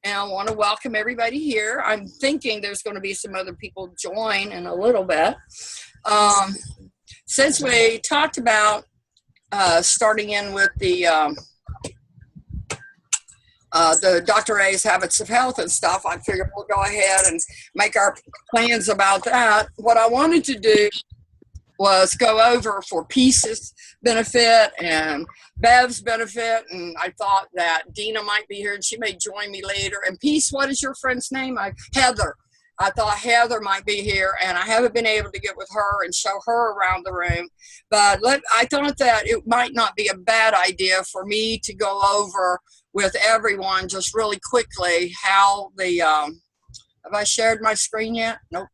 And I want to welcome everybody here. I'm thinking there's going to be some other people join in a little bit. Since we talked about starting in with the Dr. A's Habits of Health and stuff, I figured we'll go ahead and make our plans about that. What I wanted to do was go over for Peace's benefit and Bev's benefit, and I thought that Dina might be here and she may join me later. And Peace, what is your friend's name? Heather. I thought Heather might be here, and I haven't been able to get with her and show her around the room. But I thought that it might not be a bad idea for me to go over with everyone just really quickly how the, have I shared my screen yet? Nope.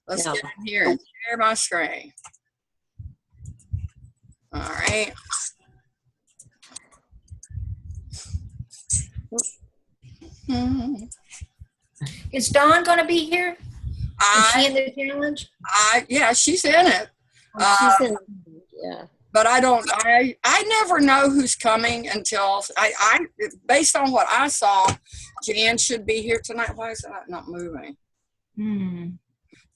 Let's get in here and share my screen. All right. Is Dawn going to be here? Is she in the challenge? Yeah, she's in it. She's in, yeah. But I never know who's coming until based on what I saw, Jan should be here tonight. Why is that not moving?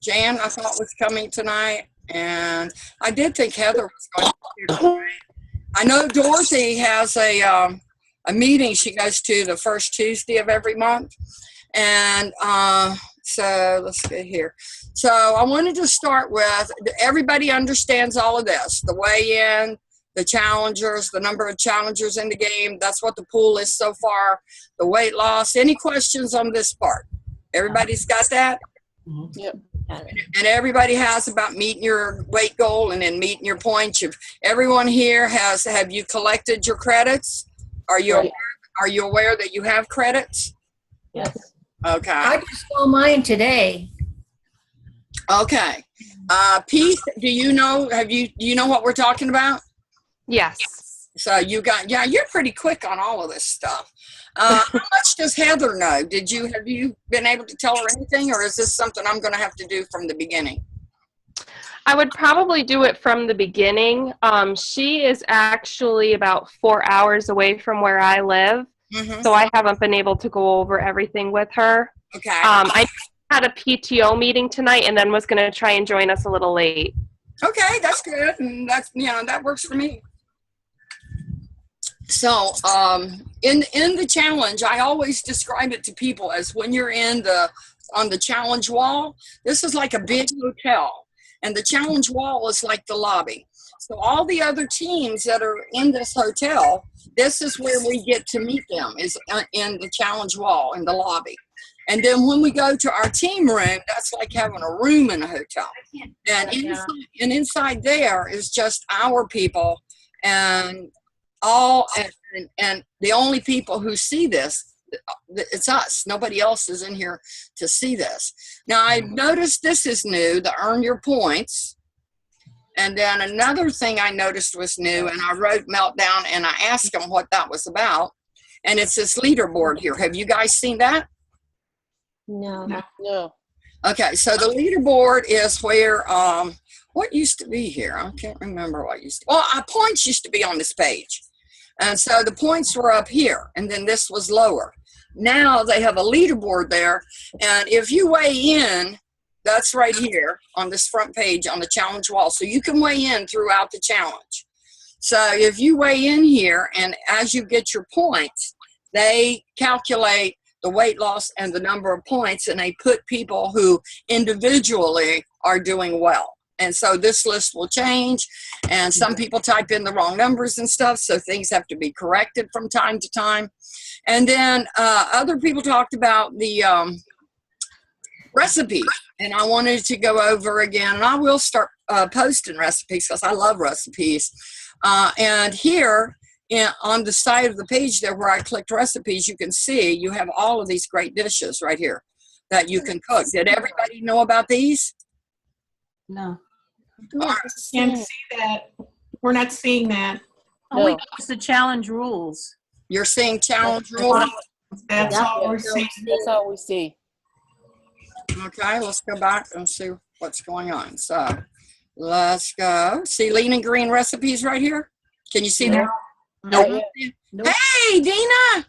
Jan, I thought was coming tonight, and I did think Heather was going to be here tonight. I know Dorothy has a meeting she goes to the first Tuesday of every month, and so let's get here. So I wanted to start with, everybody understands all of this, the weigh-in, the challengers, the number of challengers in the game. That's what the pool is so far. The weight loss. Any questions on this part? Everybody's got that? Yep. And everybody has about meeting your weight goal and then meeting your points. Everyone here have you collected your credits? Are you aware that you have credits? Yes. Okay. I just saw mine today. Okay. Pete, do you know what we're talking about? Yes. So you're pretty quick on all of this stuff. How much does Heather know? Have you been able to tell her anything, or is this something I'm going to have to do from the beginning? I would probably do it from the beginning. She is actually about 4 hours away from where I live, so I haven't been able to go over everything with her. Okay. I had a PTO meeting tonight and then was going to try and join us a little late. Okay, that's good, and that works for me. So in the challenge, I always describe it to people as when you're on the challenge wall, this is like a big hotel, and the challenge wall is like the lobby. So all the other teams that are in this hotel, this is where we get to meet them, is in the challenge wall in the lobby. And then when we go to our team room, that's like having a room in a hotel. And inside there is just our people, and the only people who see this, it's us. Nobody else is in here to see this. Now, I noticed this is new, the earn your points. And then another thing I noticed was new, and I wrote Meltdown, and I asked them what that was about. And it's this leaderboard here. Have you guys seen that? No. Okay, so the leaderboard is where, what used to be here? I can't remember what used to, points used to be on this page. And so the points were up here, and then this was lower. Now they have a leaderboard there, and if you weigh in, that's right here on this front page on the challenge wall. So you can weigh in throughout the challenge. So if you weigh in here, and as you get your points, they calculate the weight loss and the number of points, and they put people who individually are doing well. And so this list will change, and some people type in the wrong numbers and stuff, so things have to be corrected from time to time. And then other people talked about the recipes, and I wanted to go over again, and I will start posting recipes because I love recipes. And here on the side of the page there where I clicked recipes, you can see you have all of these great dishes right here that you can cook. Did everybody know about these? No. Right. Can't see that. We're not seeing that. No. All we got is the challenge rules. You're seeing challenge rules? That's all we're seeing. That's all we see. Okay, let's go back and see what's going on. So let's go. See lean and green recipes right here? Can you see that? Nope. Hey, Dina.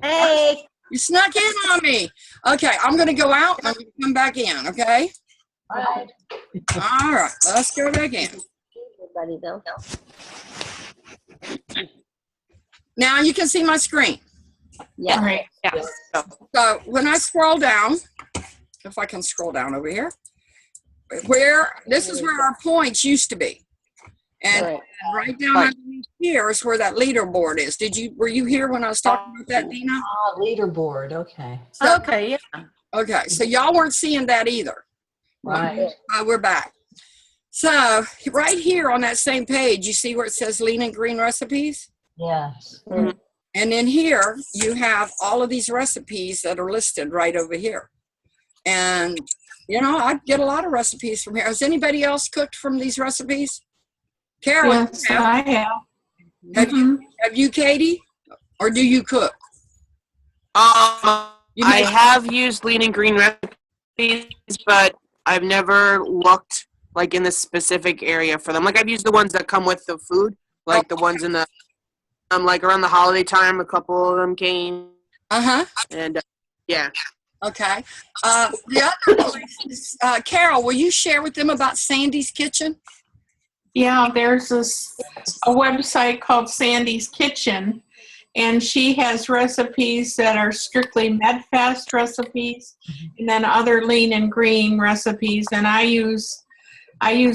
Hey. You snuck in on me. Okay, I'm going to go out and I'm going to come back in, okay? Right. All right, let's go back in. Everybody though. Now you can see my screen. All Yeah. right. Yes. So when I scroll down, if I can scroll down over here, this is where our points used to be. And Right. right down underneath here is where that leaderboard is. Were you here when I was talking about that, Dina? Ah, leaderboard, okay. So- Okay, yeah. Okay, so y'all weren't seeing that either. Right. We're back. So right here on that same page, you see where it says Lean and Green Recipes? Yes. And in here, you have all of these recipes that are listed right over here. And, you know, I get a lot of recipes from here. Has anybody else cooked from these recipes? Carolyn, Yes, I have. have you, Katie? Or do you cook? You I make- have used Lean and Green recipes, but I've never looked like in the specific area for them. Like I've used the ones that come with the food, like the ones in the like around the holiday time. A couple of them came, Uh-huh. and yeah. Okay. The other place is, Carol, will you share with them about Sandy's Kitchen? Yeah, there's a website called Sandy's Kitchen, and she has recipes that are strictly MedFast recipes, and then other lean and green recipes. And I use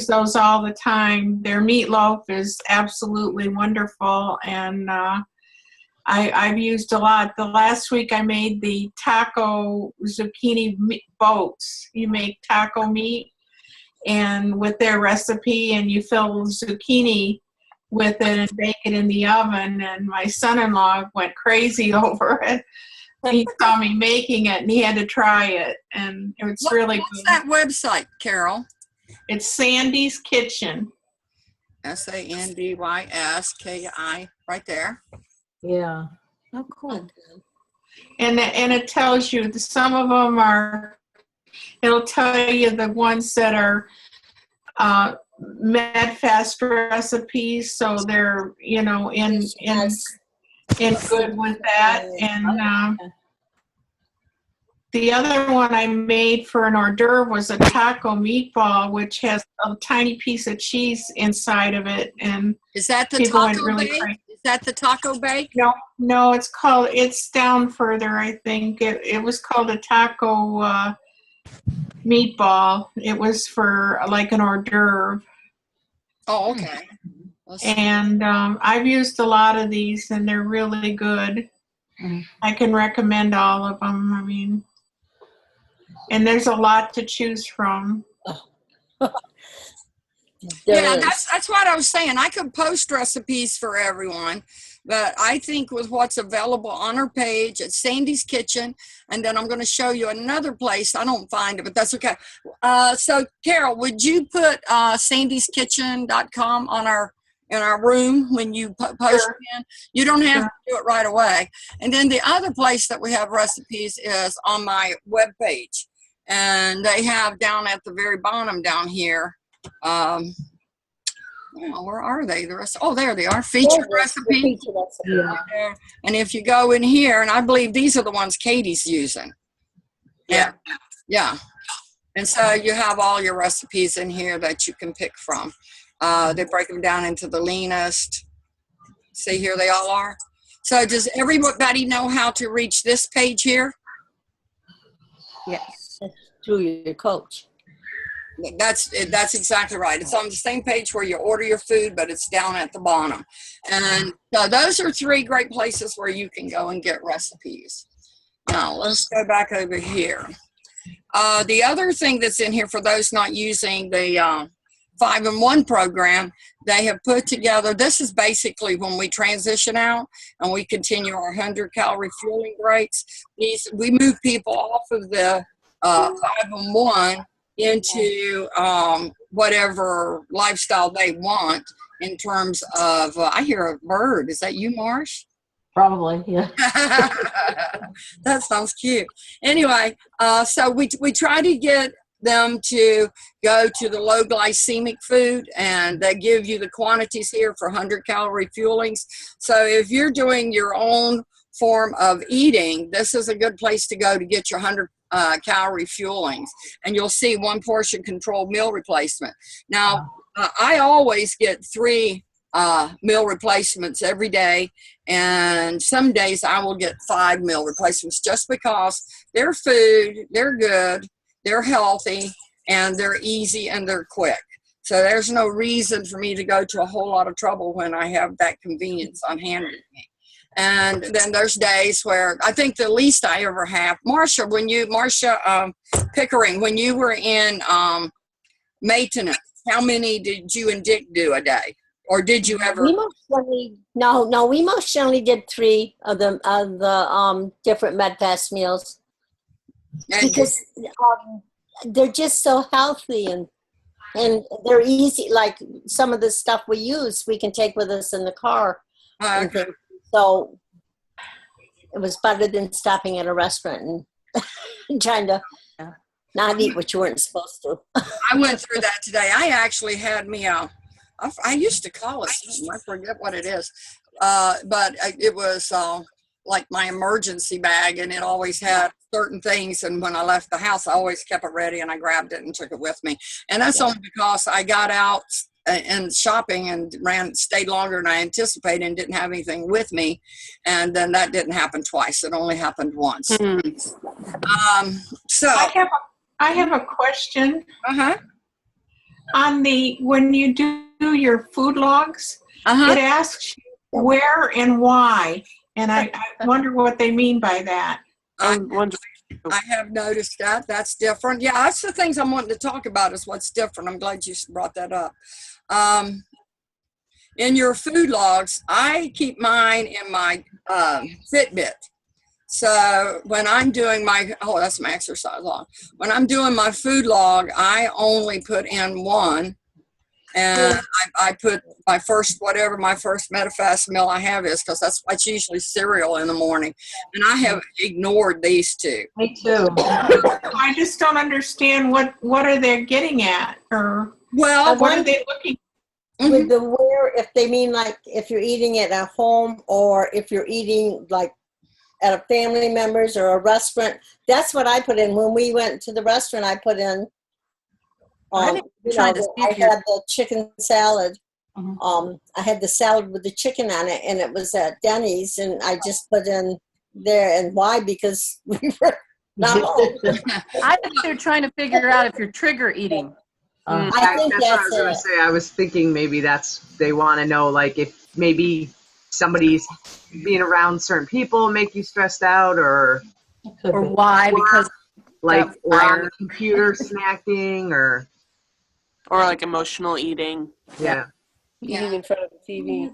those all the time. Their meatloaf is absolutely wonderful, and I've used a lot. The last week I made the taco zucchini boats. You make taco meat and with their recipe, and you fill zucchini with it and bake it in the oven. And my son-in-law went crazy over it. He saw me making it and he had to try it, and it's really What's good. that website, Carol? It's Sandy's Kitchen. SANDYSKI, right there. Yeah. Oh, cool. And it tells you some of them are. It'll tell you the ones that are MedFast recipes, so they're in good with that. And the other one I made for an hors d'oeuvre was a taco meatball, which has a tiny piece of cheese inside of it, and Is that the people went taco really bake? crazy. Is that the taco bake? No, it's down further, I think. It was called a taco meatball. It was for like an hors d'oeuvre. Oh, okay. And I've used a lot of these, and they're really good. I can recommend all of them. I mean, and there's a lot to choose from. Yeah, that's what I was saying. I could post recipes for everyone, but I think with what's available on our page at Sandy's Kitchen, and then I'm going to show you another place. I don't find it, but that's okay. So, Carol, would you put sandyskitchen.com in our room when you post Sure. in? You don't have to do it right away. And then the other place that we have recipes is on my webpage, and they have down at the very bottom down here. Well, where are they? The rest? Oh, there they are. Featured recipes. Yeah. And if you go in here, and I believe these are the ones Katie's using. Yeah. And so you have all your recipes in here that you can pick from. They break them down into the leanest. See, here they all are. So does everybody know how to reach this page here? Yes. Through your coach. That's exactly right. It's on the same page where you order your food, but it's down at the bottom. And so those are three great places where you can go and get recipes. Now let's go back over here. The other thing that's in here for those not using the 5-in-1 program, they have put together, this is basically when we transition out and we continue our 100-calorie fueling rates. We move people off of the 5-in-1 into whatever lifestyle they want in terms of, I hear a bird. Is that you, Marsh? Probably, yeah. That sounds cute. Anyway, so we try to get them to go to the low glycemic food, and they give you the quantities here for 100-calorie fuelings. So if you're doing your own form of eating, this is a good place to go to get your 100 calorie fuelings. And you'll see one portion controlled meal replacement. Now, I always get 3 meal replacements every day. And some days I will get 5 meal replacements just because they're food, they're good, they're healthy, and they're easy and they're quick. So there's no reason for me to go to a whole lot of trouble when I have that convenience on hand with me. And then there's days where I think the least I ever have, Marcia Pickering, when you were in maintenance, how many did you and Dick do a day? Or did you ever? We most generally did 3 of the different MedFast meals because they're just so healthy and they're easy. Like some of the stuff we use, we can take with us in the car. And things. So it was better than stopping at a restaurant and trying to not eat what you weren't supposed to. I went through that today. I actually had me I used to call it something. I forget what it is. But it was like my emergency bag, and it always had certain things. And when I left the house, I always kept it ready, and I grabbed it and took it with me. And that's only because I got out and shopping and stayed longer than I anticipated and didn't have anything with me. And then that didn't happen twice. It only happened once. So I have a question. Uh-huh. When you do your food logs, it asks you where and why. And I wonder what they mean by that. I have noticed that. That's different. Yeah, that's the things I'm wanting to talk about is what's different. I'm glad you brought that up. In your food logs, I keep mine in my Fitbit. So when I'm doing that's my exercise log. When I'm doing my food log, I only put in 1. And I put my first MetaFast meal I have is, because that's usually cereal in the morning. And I have ignored these 2. Me too. I just don't understand what are they getting at, or what are they looking with the where, if they mean like if you're eating it at home or if you're eating like at a family member's or a restaurant. That's what I put in. When we went to the restaurant, I put in I had the chicken salad. I had the salad with the chicken on it, and it was at Denny's, and I just put in there. And why? Because we were not home. I think they're trying to figure out if you're trigger eating. I think that's what I was going to say. I was thinking maybe they want to know, like, if maybe somebody's being around certain people make you stressed out, or why? Because like, or on the computer snacking, or like emotional eating. Yeah. Eating in front of the TV.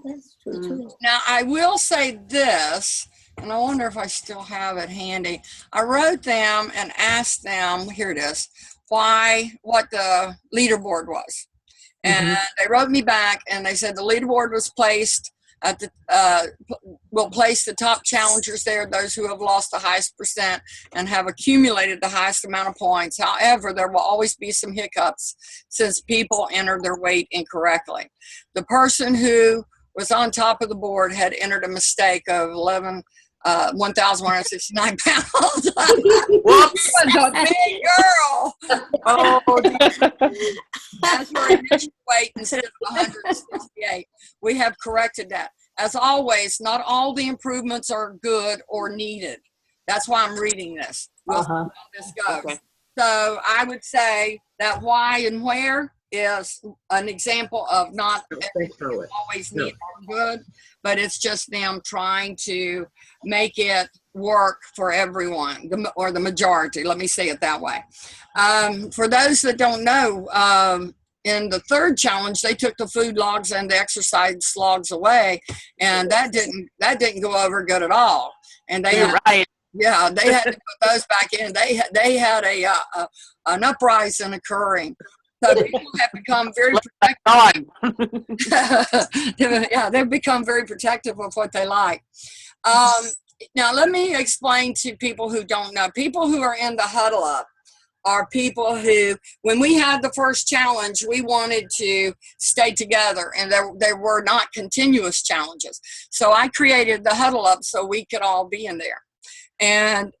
Now, I will say this, and I wonder if I still have it handy. I wrote them and asked them, here it is, what the leaderboard was. And they wrote me back, and they said the leaderboard was placed at will place the top challengers there, those who have lost the highest percent and have accumulated the highest amount of points. However, there will always be some hiccups since people entered their weight incorrectly. The person who was on top of the board had entered a mistake of 1,169 pounds. Whoops. Was a big girl. That's your initial weight instead of 168. We have corrected that. As always, not all the improvements are good or needed. That's why I'm reading this. We'll see how this goes. Okay. So I would say that why and where is an example of not always need or good, but it's just them trying to make it work for everyone, or the majority. Let me say it that way. For those that don't know, in the third challenge, they took the food logs and the exercise logs away, and that didn't go over good at all. And they had to put those back in. They had an uprising occurring. So people have become very protective. They've become very protective of what they like. Now, let me explain to people who don't know. People who are in the Huddle Up, are people who, when we had the first challenge, we wanted to stay together, and there were not continuous challenges. So I created the Huddle Up so we could all be in there. And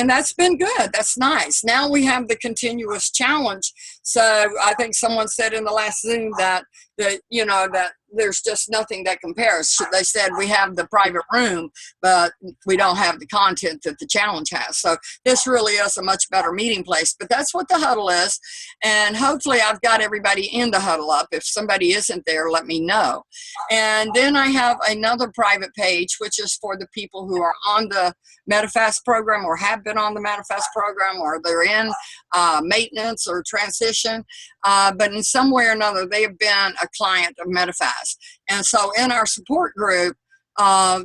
that's been good. That's nice. Now we have the continuous challenge. So I think someone said in the last Zoom that there's just nothing that compares. They said we have the private room, but we don't have the content that the challenge has. So this really is a much better meeting place. But that's what the Huddle is. And hopefully I've got everybody in the Huddle Up. If somebody isn't there, let me know. And then I have another private page, which is for the people who are on the MetaFast program or have been on the MetaFast program, or they're in maintenance or transition. But in some way or another, they have been a client of MetaFast. And so in our support group,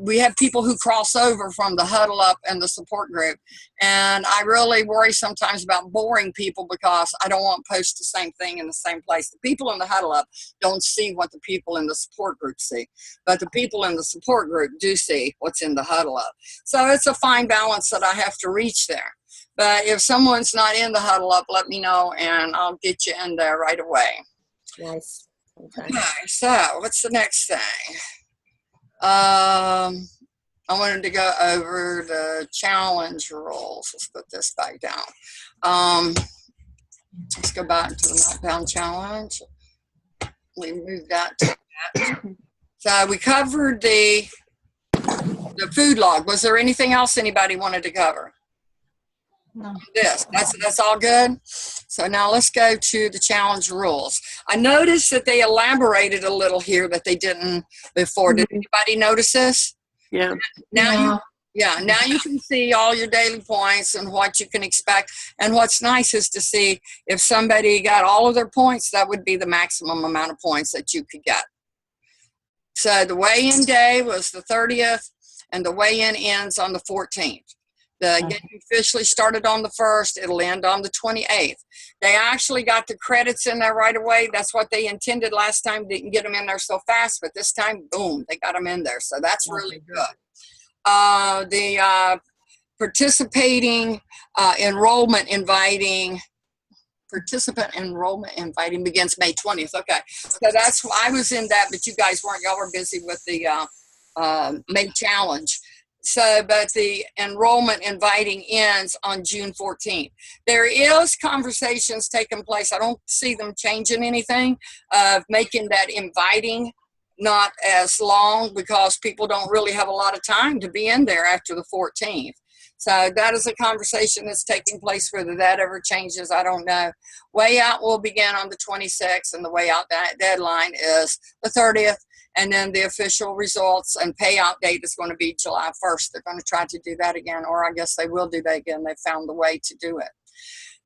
we have people who cross over from the Huddle Up and the support group. And I really worry sometimes about boring people because I don't want to post the same thing in the same place. The people in the Huddle Up don't see what the people in the support group see, but the people in the support group do see what's in the Huddle Up. So it's a fine balance that I have to reach there. But if someone's not in the Huddle Up, let me know and I'll get you in there right away. Nice. Okay. Okay, so what's the next thing? I wanted to go over the challenge rules. Let's put this back down. Let's go back to the knockdown challenge. We moved that to that. So we covered the food log. Was there anything else anybody wanted to cover? No. That's all good. So now let's go to the challenge rules. I noticed that they elaborated a little here that they didn't before. Did anybody notice this? Yeah. Now you can see all your daily points and what you can expect. And what's nice is to see if somebody got all of their points, that would be the maximum amount of points that you could get. So the weigh-in day was the 30th and the weigh-in ends on the 14th. The game officially started on the 1st. It'll end on the 28th. They actually got the credits in there right away. That's what they intended last time. Didn't get them in there so fast, but this time, boom, they got them in there. So that's really good. The participant enrollment inviting begins May 20th. Okay, so I was in that, but you guys weren't. Y'all were busy with the May challenge. So, but the enrollment inviting ends on June 14th. There is conversations taking place. I don't see them changing anything of making that inviting not as long because people don't really have a lot of time to be in there after the 14th. So that is a conversation that's taking place. Whether that ever changes, I don't know. Way out will begin on the 26th, and the way out deadline is the 30th. And then the official results and payout date is going to be July 1st. They're going to try to do that again, or I guess they will do that again. They found the way to do it.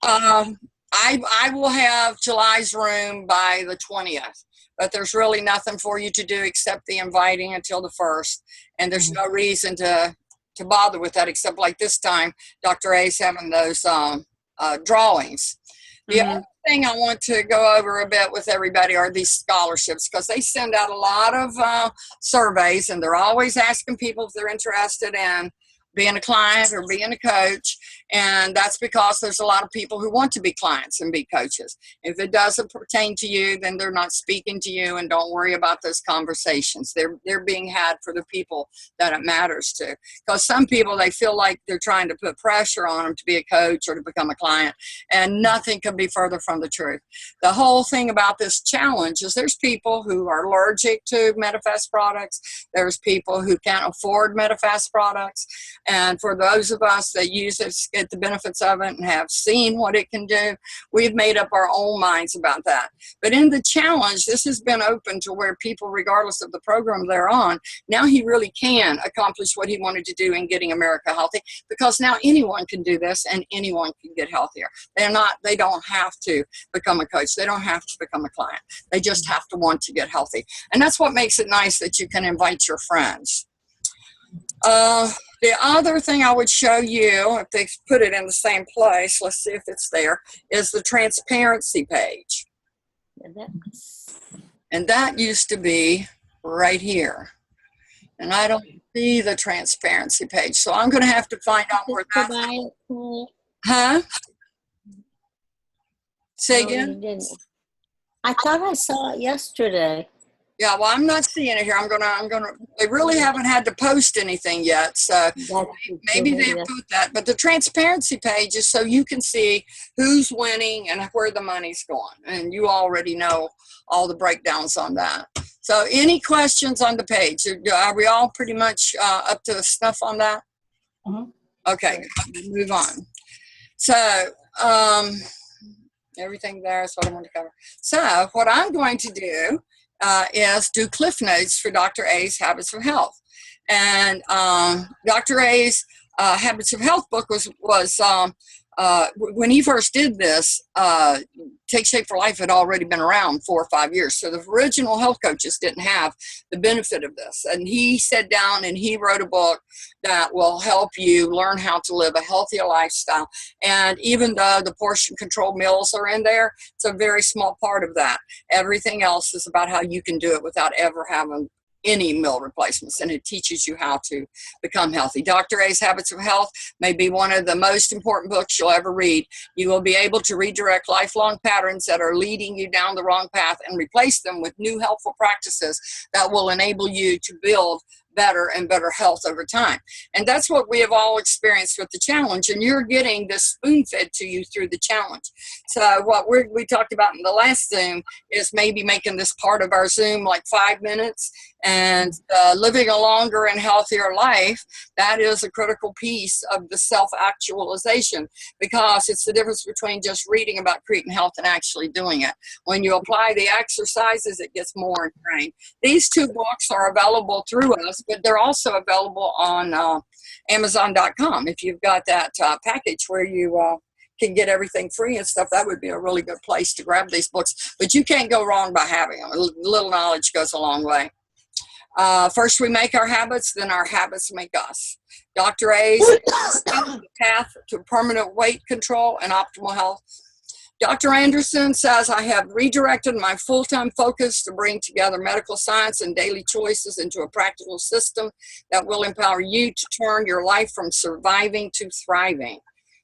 I will have July's room by the 20th, but there's really nothing for you to do except the inviting until the 1st. And there's no reason to bother with that, except like this time, Dr. A's having those drawings. The other thing I want to go over a bit with everybody are these scholarships, because they send out a lot of surveys, and they're always asking people if they're interested in being a client or being a coach. And that's because there's a lot of people who want to be clients and be coaches. If it doesn't pertain to you, then they're not speaking to you, and don't worry about those conversations. They're being had for the people that it matters to. Because some people, they feel like they're trying to put pressure on them to be a coach or to become a client, and nothing could be further from the truth. The whole thing about this challenge is there's people who are allergic to MetaFast products. There's people who can't afford MetaFast products. And for those of us that use it, get the benefits of it, and have seen what it can do, we've made up our own minds about that. But in the challenge, this has been open to where people, regardless of the program they're on, now he really can accomplish what he wanted to do in getting America healthy, because now anyone can do this and anyone can get healthier. They don't have to become a coach. They don't have to become a client. They just have to want to get healthy. And that's what makes it nice that you can invite your friends. The other thing I would show you, if they put it in the same place, let's see if it's there, is the transparency page. And that used to be right here. And I don't see the transparency page. So I'm going to have to find out where that's. Huh? Say No, you again? didn't. I thought I saw it yesterday. Yeah, well, I'm not seeing it here. They really haven't had to post anything yet. So That's maybe they put that, but the transparency page is so you can see who's winning and where the money's going. And you already know all the breakdowns on that. So any questions on the page? Are we all pretty much up to snuff on that? Mhm. Okay, move on. So everything there is what I want to cover. So what I'm going to do is do Cliff Notes for Dr. A's Habits of Health. And Dr. A's Habits of Health book was when he first did this, Take Shape for Life had already been around 4 or 5 years. So the original health coaches didn't have the benefit of this. And he sat down and he wrote a book that will help you learn how to live a healthier lifestyle. And even though the portion control meals are in there, it's a very small part of that. Everything else is about how you can do it without ever having any meal replacements, and it teaches you how to become healthy. Dr. A's Habits of Health may be one of the most important books you'll ever read. You will be able to redirect lifelong patterns that are leading you down the wrong path and replace them with new helpful practices that will enable you to build better and better health over time. And that's what we have all experienced with the challenge, and you're getting this spoon fed to you through the challenge. So what we talked about in the last Zoom is maybe making this part of our Zoom like 5 minutes, and living a longer and healthier life. That is a critical piece of the self-actualization, because it's the difference between just reading about creating health and actually doing it. When you apply the exercises, it gets more ingrained. These 2 books are available through us, but they're also available on Amazon.com. If you've got that package where you can get everything free and stuff, that would be a really good place to grab these books. But you can't go wrong by having them. A little knowledge goes a long way. First we make our habits, then our habits make us. Dr. A's The Path to Permanent Weight Control and Optimal Health. Dr. Anderson says, I have redirected my full-time focus to bring together medical science and daily choices into a practical system that will empower you to turn your life from surviving to thriving.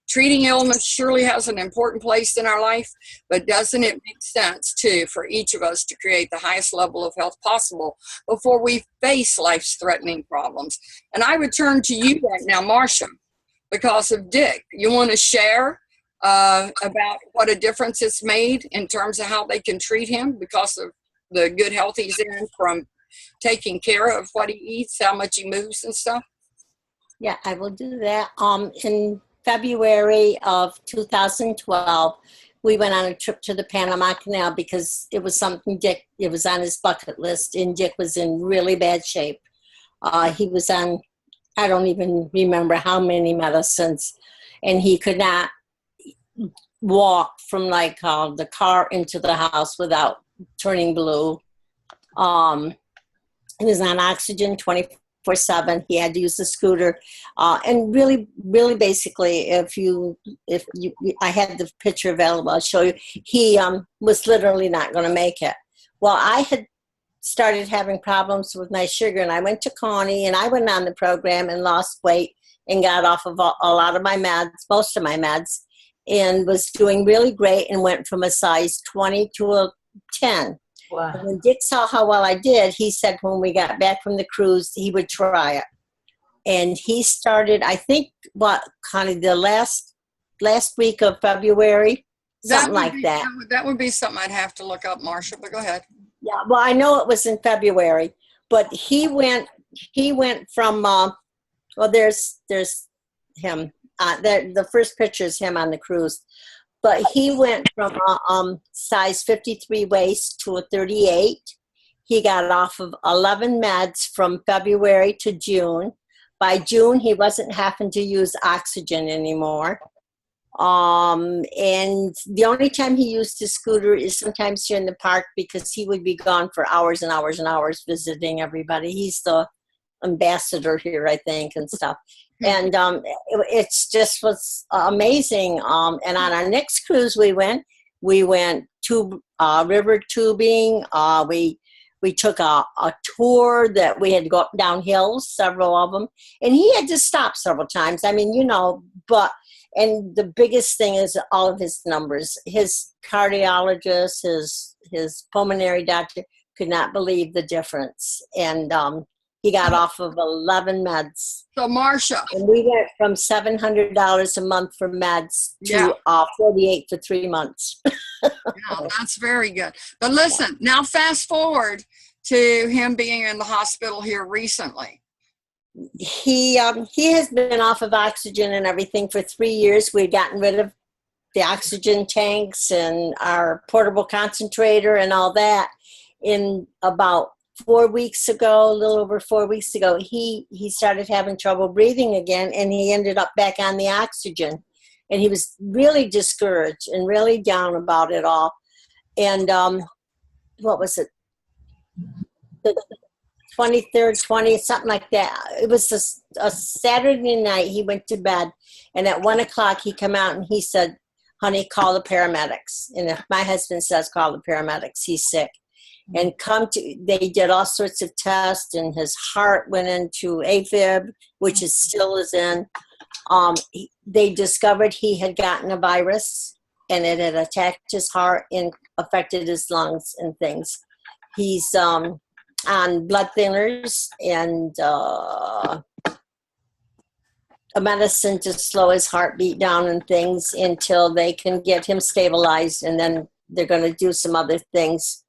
Treating illness surely has an important place in our life, but doesn't it make sense, too, for each of us to create the highest level of health possible before we face life's threatening problems? And I would turn to you right now, Marcia, because of Dick. You want to share about what a difference it's made in terms of how they can treat him because of the good health he's in from taking care of what he eats, how much he moves and stuff? Yeah, I will do that. In February of 2012, we went on a trip to the Panama Canal because it was something it was on his bucket list, and Dick was in really bad shape. He was on, I don't even remember how many medicines, and he could not walk from like the car into the house without turning blue. He was on oxygen 24/7. He had to use the scooter, and really basically, I had the picture available. I'll show you. He was literally not going to make it. Well, I had started having problems with my sugar, and I went to Connie, and I went on the program and lost weight and got off of a lot of my meds, most of my meds, and was doing really great, and went from a size 20 to a 10. Wow. And when Dick saw how well I did, he said when we got back from the cruise, he would try it. And he started, I think, Connie, the last week of February, something like that. That would be something I'd have to look up, Marcia, but go ahead. Yeah, well, I know it was in February, but he went from, there's him. The first picture is him on the cruise. But he went from a size 53 waist to a 38. He got off of 11 meds from February to June. By June, he wasn't having to use oxygen anymore. And the only time he used his scooter is sometimes here in the park because he would be gone for hours and hours and hours visiting everybody. He's the ambassador here, I think, and stuff. And it's just was amazing. And on our next cruise we went to river tubing. We took a tour that we had to go up down hills, several of them. And he had to stop several times. I mean, but And the biggest thing is all of his numbers. His cardiologist, his pulmonary doctor could not believe the difference. And he got off of 11 meds. So, Marcia. And we went from $700 a month for meds to $48 for 3 months. Yeah, that's very good. But listen, now fast forward to him being in the hospital here recently. He has been off of oxygen and everything for 3 years. We've gotten rid of the oxygen tanks and our portable concentrator and all that. In about 4 weeks ago, a little over 4 weeks ago, he started having trouble breathing again, and he ended up back on the oxygen. And he was really discouraged and really down about it all. And what was it? The 23rd, 20th, something like that. It was a Saturday night. He went to bed, and at 1 o'clock he came out and he said, "Honey, call the paramedics." And if my husband says call the paramedics, he's sick. And they did all sorts of tests, and his heart went into AFib, which is still is in. They discovered he had gotten a virus, and it had attacked his heart and affected his lungs and things. He's on blood thinners and a medicine to slow his heartbeat down and things until they can get him stabilized, and then they're going to do some other things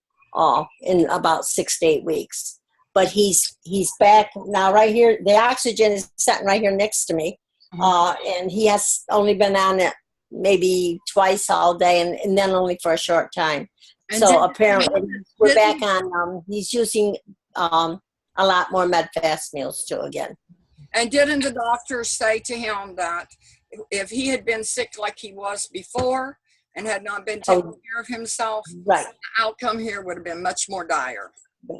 in about 6 to 8 weeks. But he's back now. Right here, the oxygen is sitting right here next to me, and he has only been on it maybe twice all day, and then only for a short time. And So apparently we're back on. He's using a lot more Medfast meals too again. And didn't the doctor say to him that if he had been sick like he was before and had not been taking care of himself, Right. the outcome here would have been much more dire?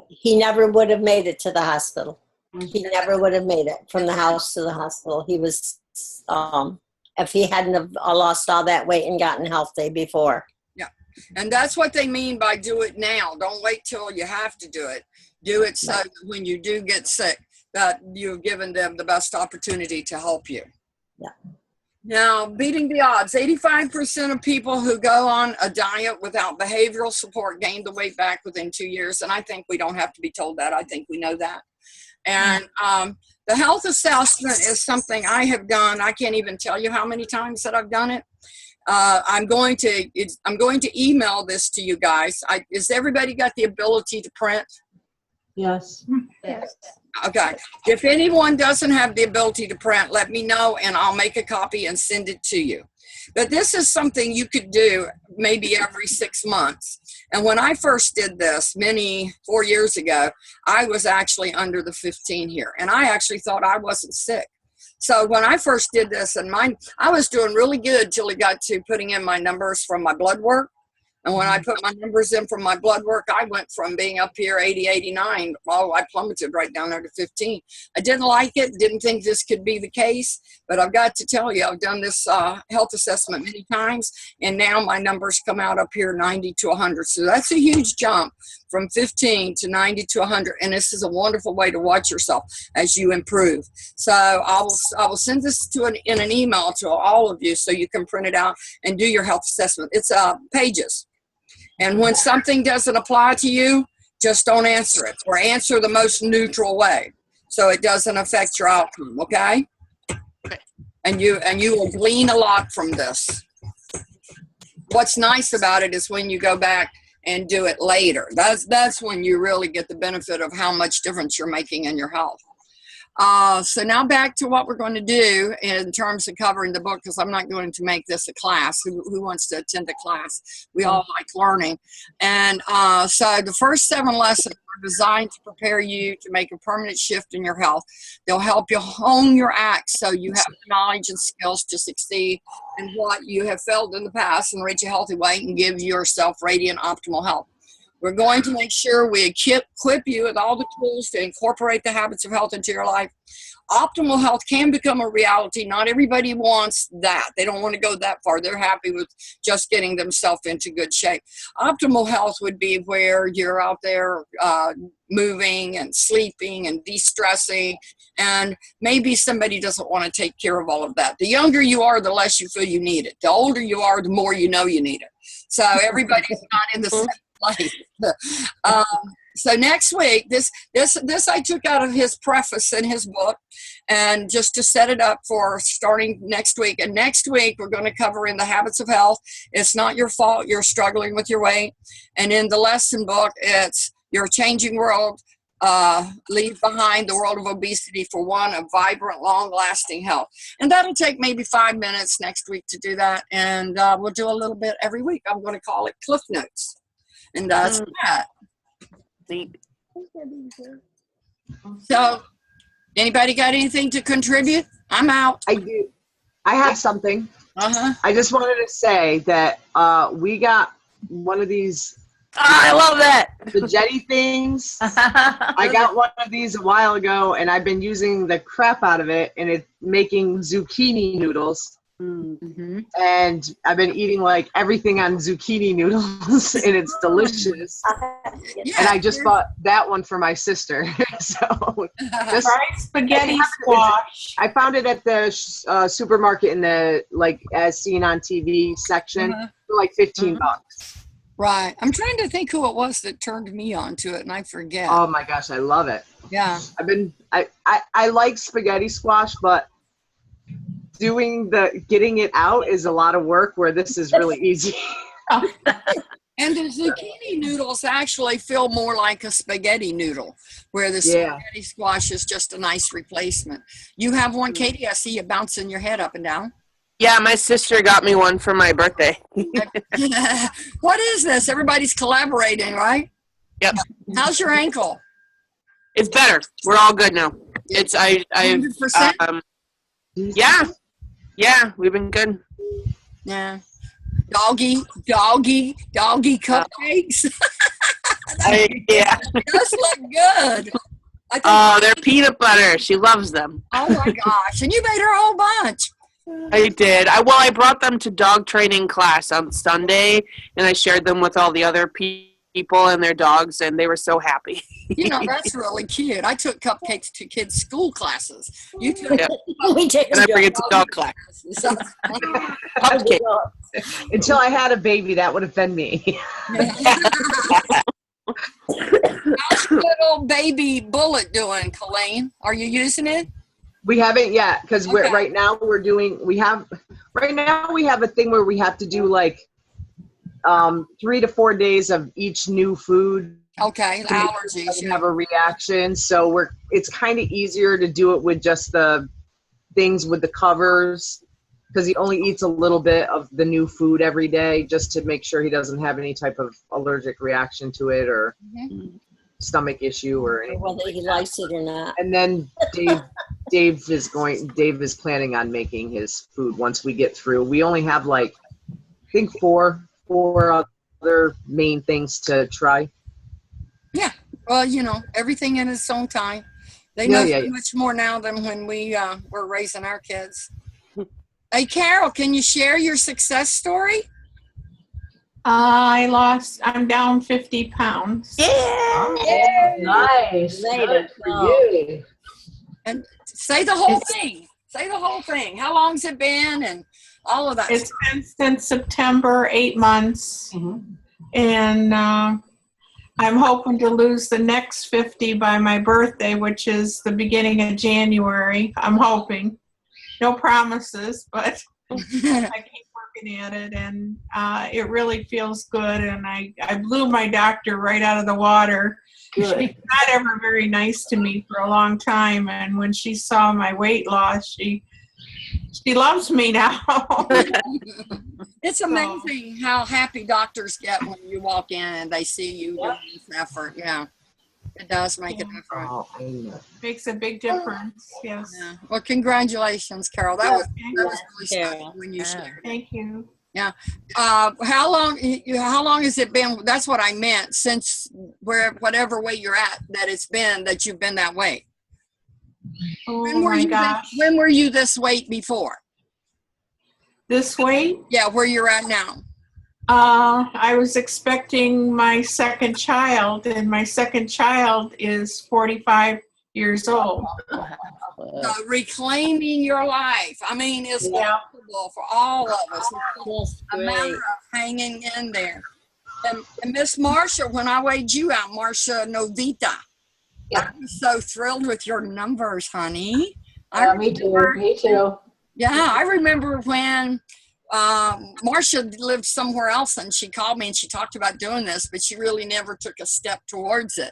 He never would have made it to the hospital. He never would have made it from the house to the hospital. He was, if he hadn't have lost all that weight and gotten healthy before. Yeah. And that's what they mean by do it now. Don't wait till you have to do it. Do it so that when you do get sick, that you've given them the best opportunity to help you. Yeah. Now, beating the odds, 85% of people who go on a diet without behavioral support gain the weight back within 2 years. And I think we don't have to be told that. I think we know that. And the health assessment is something I have done. I can't even tell you how many times that I've done it. I'm going to email this to you guys. Has everybody got the ability to print? Yes. Yes. Okay. If anyone doesn't have the ability to print, let me know and I'll make a copy and send it to you. But this is something you could do maybe every 6 months. And when I first did this 4 years ago, I was actually under the 15 here. And I actually thought I wasn't sick. So when I first did this, I was doing really good till it got to putting in my numbers from my blood work. And when I put my numbers in from my blood work, I went from being up here 80, 89. Oh, I plummeted right down there to 15. I didn't like it, didn't think this could be the case. But I've got to tell you, I've done this health assessment many times. And now my numbers come out up here 90 to 100. So that's a huge jump from 15 to 90 to 100. And this is a wonderful way to watch yourself as you improve. So I will send this in an email to all of you so you can print it out and do your health assessment. It's pages. And when something doesn't apply to you, just don't answer it, or answer the most neutral way so it doesn't affect your outcome, okay? And you will glean a lot from this. What's nice about it is when you go back and do it later. That's when you really get the benefit of how much difference you're making in your health. So now back to what we're going to do in terms of covering the book, because I'm not going to make this a class. Who wants to attend a class? We all like learning. And so the first 7 lessons are designed to prepare you to make a permanent shift in your health. They'll help you hone your acts so you have the knowledge and skills to succeed in what you have failed in the past and reach a healthy weight and give yourself radiant, optimal health. We're going to make sure we equip you with all the tools to incorporate the habits of health into your life. optimal health can become a reality. Not everybody wants that. They don't want to go that far. They're happy with just getting themselves into good shape. Optimal health would be where you're out there moving and sleeping and de-stressing, and maybe somebody doesn't want to take care of all of that. The younger you are, the less you feel you need it. The older you are, the more you know you need it. So everybody's not in the same place. So next week, this I took out of his preface in his book, and just to set it up for starting next week. And next week, we're going to cover in the habits of health. It's not your fault you're struggling with your weight. And in the lesson book, it's your changing world. Leave behind the world of obesity for one of vibrant, long-lasting health. And that'll take maybe 5 minutes next week to do that. And we'll do a little bit every week. I'm going to call it Cliff Notes. And that's that. So, anybody got anything to contribute? I'm out. I do. I have something. Uh-huh. I just wanted to say that we got one of these I love that. spaghetti things. I got one of these a while ago, and I've been using the crap out of it, and it's making zucchini noodles. Mm-hmm. And I've been eating like everything on zucchini noodles, and it's delicious. And I just bought that one for my sister. So just, Fried spaghetti squash. I found it at the supermarket in the like as seen on TV section for like $15. Right. I'm trying to think who it was that turned me on to it, and I forget. Oh my gosh, I love it. Yeah. I like spaghetti squash, but getting it out is a lot of work, where this is really easy. And the zucchini noodles actually feel more like a spaghetti noodle, where the spaghetti squash is just a nice replacement. You have one, Katie? I see you bouncing your head up and down. Yeah, my sister got me one for my birthday. What is this? Everybody's collaborating, right? Yep. How's your ankle? It's better. We're all good now. It's 100%? Yeah, we've been good. Yeah. Doggy cupcakes. Yeah. Those look good. Oh, they're peanut butter. She loves them. Oh my gosh. And you made her a whole bunch. I did. I brought them to dog training class on Sunday, and I shared them with all the other people and their dogs, and they were so happy. You know, that's really cute. I took cupcakes to kids' school classes. You took We did. And I bring it to dog class. Cupcake. Until I had a baby, that would have been me. How's your little baby bullet doing, Colleen? Are you using it? We haven't yet, because Okay. right now we have a thing where we have to do like 3 to 4 days of each new food. Okay, to make sure it allergies. doesn't have a reaction. So it's kind of easier to do it with just the things with the covers, because he only eats a little bit of the new food every day, just to make sure he doesn't have any type of allergic reaction to it or stomach issue or anything. Whether he likes it or not. And then Dave is planning on making his food once we get through. We only have like, I think four other main things to try. Yeah. Well, you know, everything in its own time. They know Yeah. so much more now than when we were raising our kids. Hey, Carol, can you share your success story? I'm down 50 pounds. Nice. Later. Good for you. And say the whole thing. Say the whole thing. How long's it been and all of that It's stuff. been since September, 8 months. And I'm hoping to lose the next 50 by my birthday, which is the beginning of January. I'm hoping. No promises, but I keep working at it, and it really feels good. And I blew my doctor right out of the water. Good. She's not ever very nice to me for a long time, and when she saw my weight loss, she loves me now. It's amazing how happy doctors get when you walk in and they see you doing this effort. Yeah, it does make a difference. Oh, I know. Makes a big difference. Yes. Yeah. Well, congratulations, Carol. That was really Carol. special when you shared. Thank you. How long has it been? That's what I meant. Since whatever way you're at, that it's been that you've been that way. Oh my gosh. When were you this weight before? This weight? Yeah, where you're at now. I was expecting my second child, and my second child is 45 years old. Reclaiming your life. I mean, it's possible for all of us. It's a matter of hanging in there. And Miss Marcia, when I weighed you out, Marcia Novita, I was so thrilled with your numbers, honey. Me too. Me too. Yeah, I remember when Marcia lived somewhere else and she called me and she talked about doing this, but she really never took a step towards it.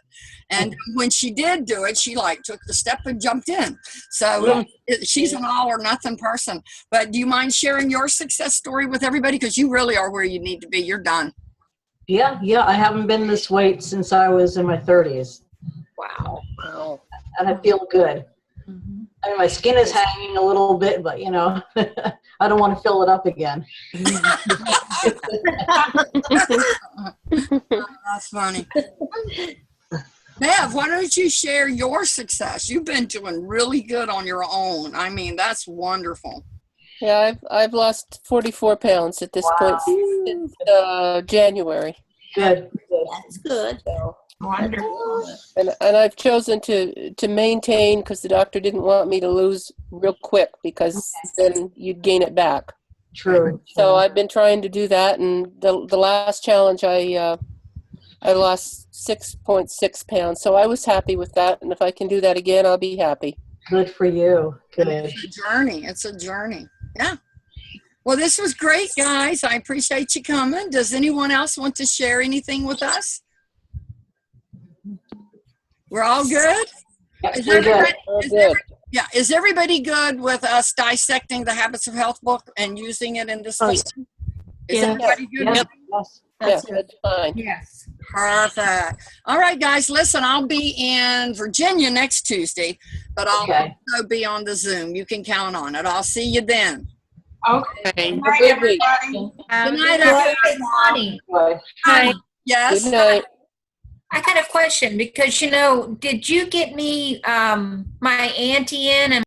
And when she did do it, she like took the step and jumped in. So she's an all or nothing person. But do you mind sharing your success story with everybody? Because you really are where you need to be. You're done. Yeah. I haven't been this weight since I was in my 30s. Wow. And I feel good. I mean, my skin is hanging a little bit, but you know, I don't want to fill it up again. That's funny. Bev, why don't you share your success? You've been doing really good on your own. I mean, that's wonderful. Yeah, I've lost 44 pounds at this point since January. Good. That's good. So, Wonderful. and I've chosen to maintain because the doctor didn't want me to lose real quick because then you'd gain it back. True. So I've been trying to do that, and the last challenge I lost 6.6 pounds. So I was happy with that, and if I can do that again, I'll be happy. Good for you. Good. It's a journey. It's a journey. Yeah. Well, this was great, guys. I appreciate you coming. Does anyone else want to share anything with us? We're all good? Is everybody, is everybody good with us dissecting the Habits of Health book and using it in this lesson? Is everybody good? Yes. Yes, that's fine. Yes. Perfect. All right, guys, listen, I'll be in Virginia next Tuesday, but I'll also be on the Zoom. You can count on it. I'll see you then. Okay. Good night, Good week. everybody. Good night, everybody. Bonnie, Hi. Yes. Good night. I got a question because, did you get me my auntie in and